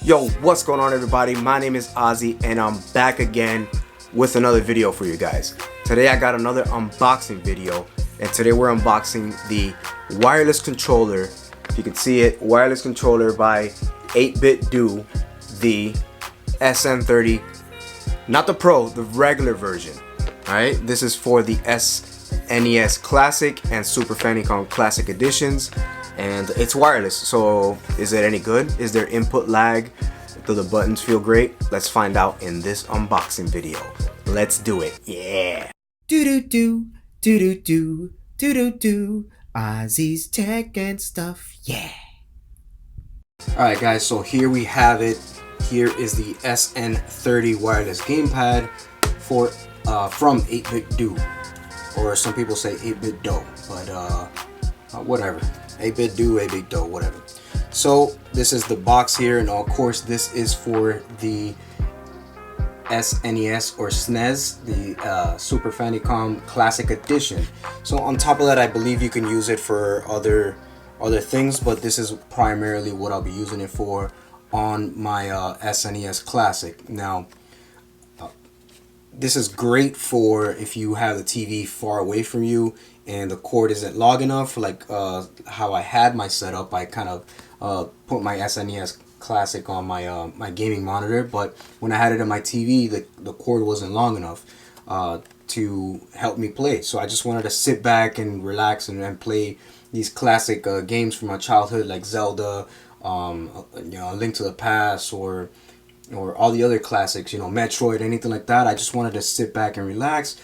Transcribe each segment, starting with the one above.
Yo, what's going on everybody? My name is Ozzy and I'm back again with another video for you guys. Today I got another unboxing video and today we're unboxing the wireless controller. If you can see it, wireless controller by 8Bitdo, the SN30, not the Pro, the regular version. Alright, this is for the SNES Classic and Super Famicom Classic editions. And it's wireless, so is it any good? Is there input lag? Do the buttons feel great? Let's find out in this unboxing video. Let's do it, yeah! Do-do-do, do-do-do, do-do-do, Ozzy's tech and stuff, yeah! Alright guys, so here we have it. Here is the SN30 Wireless Gamepad from 8Bitdo. Or some people say 8Bitdo, but whatever. 8Bitdo, 8Bitdo, whatever. So this is the box here, and of course this is for the SNES or SNES, the Super Famicom Classic Edition. So on top of that, I believe you can use it for other things, but this is primarily what I'll be using it for on my SNES Classic. Now, this is great for if you have the TV far away from you and the cord isn't long enough, like how I had my setup. I kind of put my SNES Classic on my my gaming monitor, but when I had it on my TV, the cord wasn't long enough to help me play. So I just wanted to sit back and relax and play these classic games from my childhood, like Zelda, Link to the Past, or all the other classics, Metroid, anything like that. I just wanted to sit back and relax.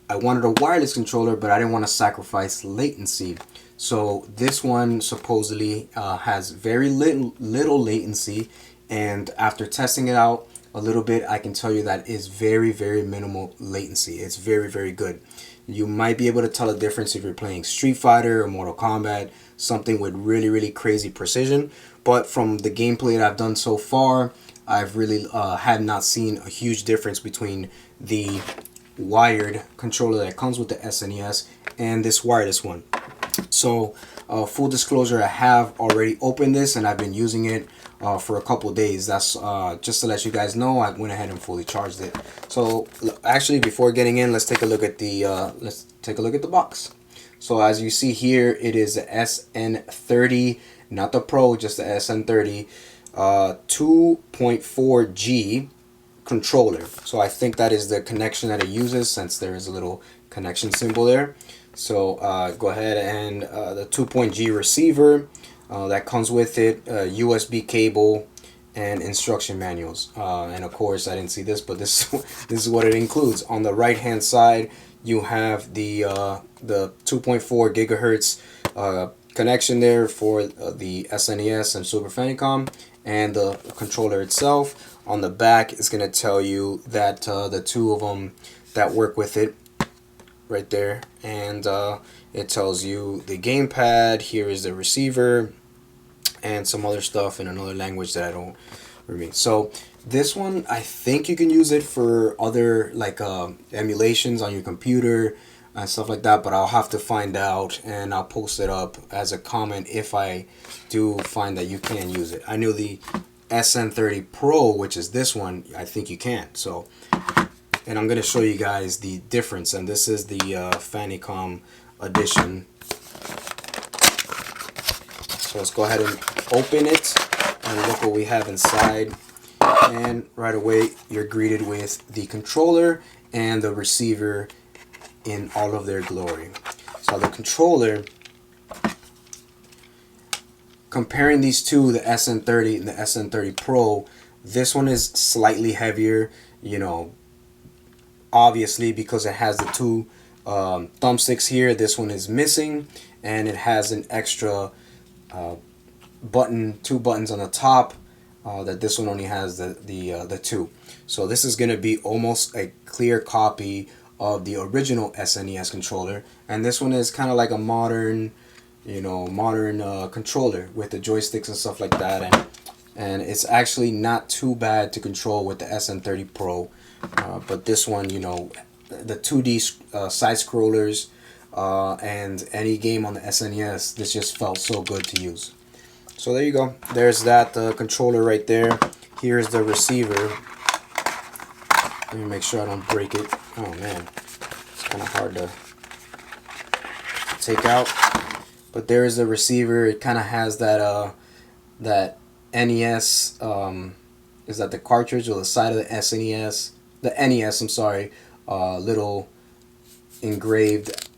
I wanted a wireless controller, but I didn't want to sacrifice latency. So this one supposedly has very little latency, and after testing it out a little bit, I can tell you that is very, very minimal latency. It's very, very good. You might be able to tell a difference if you're playing Street Fighter or Mortal Kombat, something with really, really crazy precision. But from the gameplay that I've done so far, I've really had not seen a huge difference between the wired controller that comes with the SNES and this wireless one. So full disclosure, I have already opened this and I've been using it for a couple days. That's just to let you guys know. I went ahead and fully charged it. So actually, before getting in, let's take a look at the box. So as you see here, it is the SN30, not the Pro, just the SN30 2.4G controller. So I think that is the connection that it uses, since there is a little connection symbol there. So go ahead and the 2.G receiver that comes with it, USB cable, and instruction manuals. And of course, I didn't see this, but this is what it includes. On the right hand side, you have the 2.4 gigahertz connection there for the SNES and Super Famicom, and the controller itself. On the back is going to tell you that the two of them that work with it right there, and it tells you the gamepad. Here is the receiver and some other stuff in another language that I don't read. So this one, I think you can use it for other like emulations on your computer and stuff like that, but I'll have to find out, and I'll post it up as a comment if I do find that you can use it. I know the SN30 Pro, which is this one, I think you can. So, and I'm going to show you guys the difference, and this is the Famicom edition. So let's go ahead and open it and look what we have inside. And right away, you're greeted with the controller and the receiver in all of their glory. So the controller, comparing these two, the SN30 and the SN30 Pro, this one is slightly heavier, obviously because it has the two thumbsticks here. This one is missing, and it has an extra two buttons on the top that this one only has the two. So this is going to be almost a clear copy of the original SNES controller, and this one is kind of like a modern controller with the joysticks and stuff like that, and it's actually not too bad to control with the SN30 Pro, but this one, the 2D side scrollers and any game on the SNES, this just felt so good to use. So there you go. There's that controller right there. Here's the receiver. Let me make sure I don't break it. Oh man, it's kind of hard to take out. But there is the receiver. It kind of has that that NES. Is that the cartridge or the side of the SNES? The NES. I'm sorry. Little engraved.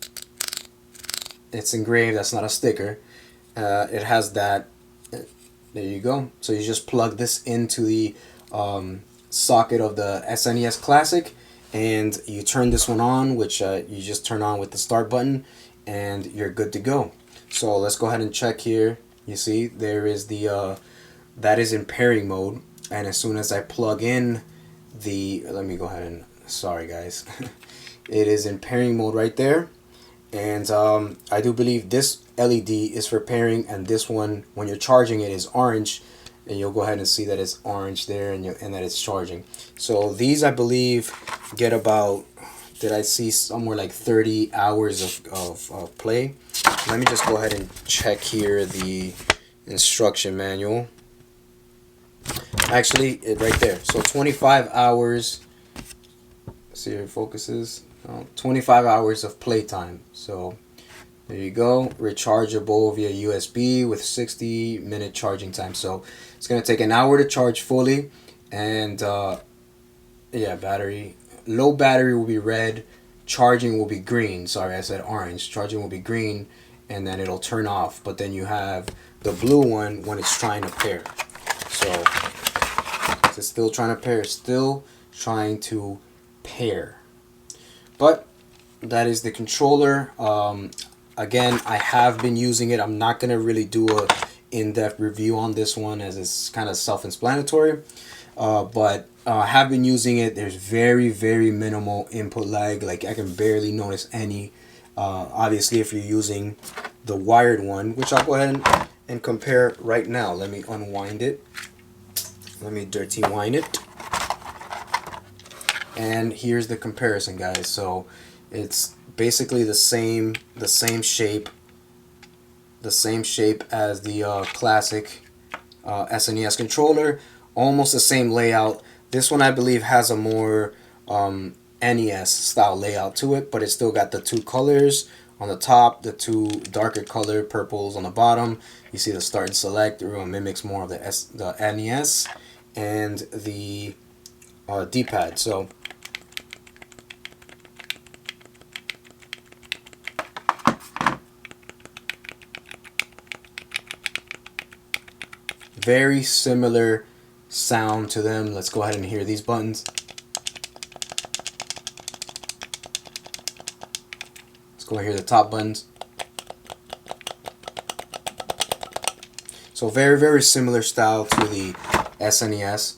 It's engraved. That's not a sticker. It has that. There you go. So you just plug this into the socket of the SNES Classic, and you turn this one on, which you just turn on with the start button, and you're good to go. So let's go ahead and check here. You see there is the that is in pairing mode, and as soon as I plug in the, let me go ahead and, sorry guys, it is in pairing mode right there. And I do believe this LED is for pairing, and this one, when you're charging it, is orange, and you'll go ahead and see that it's orange there, and that it's charging. So these, I believe, get about, did I see somewhere like 30 hours of play. Let me just go ahead and check here the instruction manual. Actually, right there. So 25 hours. See if it focuses. 25 hours of playtime. So there you go. Rechargeable via USB with 60-minute charging time. So it's going to take an hour to charge fully. And yeah, battery. Low battery will be red. Charging will be green. Sorry, I said orange. Charging will be green. And then it'll turn off. But then you have the blue one when it's trying to pair. So it's still trying to pair. Still trying to pair. But that is the controller. Again, I have been using it. I'm not going to really do a in-depth review on this one as it's kind of self-explanatory. But I have been using it. There's very, very minimal input lag. Like, I can barely notice any. Obviously, if you're using the wired one, which I'll go ahead and compare right now. Let me unwind it. Let me dirty wind it. And here's the comparison, guys. So it's basically the same shape as the classic SNES controller. Almost the same layout. This one, I believe, has a more NES style layout to it, but it's still got the two colors on the top, the two darker color purples on the bottom. You see the start and select. It mimics more of the NES and the D-pad. So very similar sound to them. Let's go ahead and hear these buttons. Let's go and hear the top buttons. So very, very similar style to the SNES.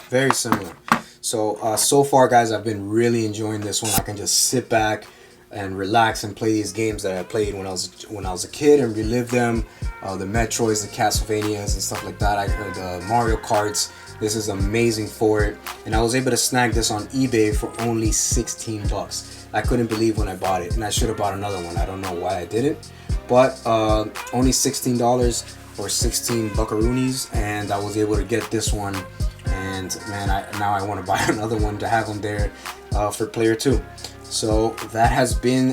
Very similar. So so far, guys, I've been really enjoying this one. I can just sit back and relax and play these games that I played when I was a kid and relive them. The Metroids, the Castlevanias, and stuff like that. The Mario Karts. This is amazing for it. And I was able to snag this on eBay for only 16 bucks. I couldn't believe when I bought it, and I should have bought another one. I don't know why I didn't, but only $16 or 16 buckaroonies, and I was able to get this one. And man, now I want to buy another one to have them there for player 2. So that has been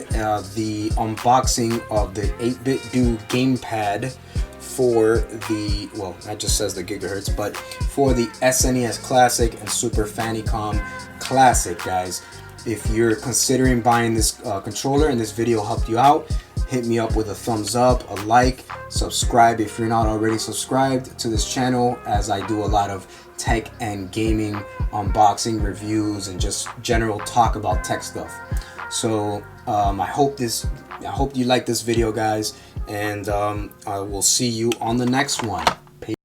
the unboxing of the 8Bitdo Gamepad for the, well, that just says the gigahertz, but for the SNES Classic and Super Famicom Classic, guys. If you're considering buying this controller and this video helped you out, hit me up with a thumbs up, a like, subscribe if you're not already subscribed to this channel, as I do a lot of tech and gaming unboxing reviews and just general talk about tech stuff. So I hope you like this video, guys, and I will see you on the next one.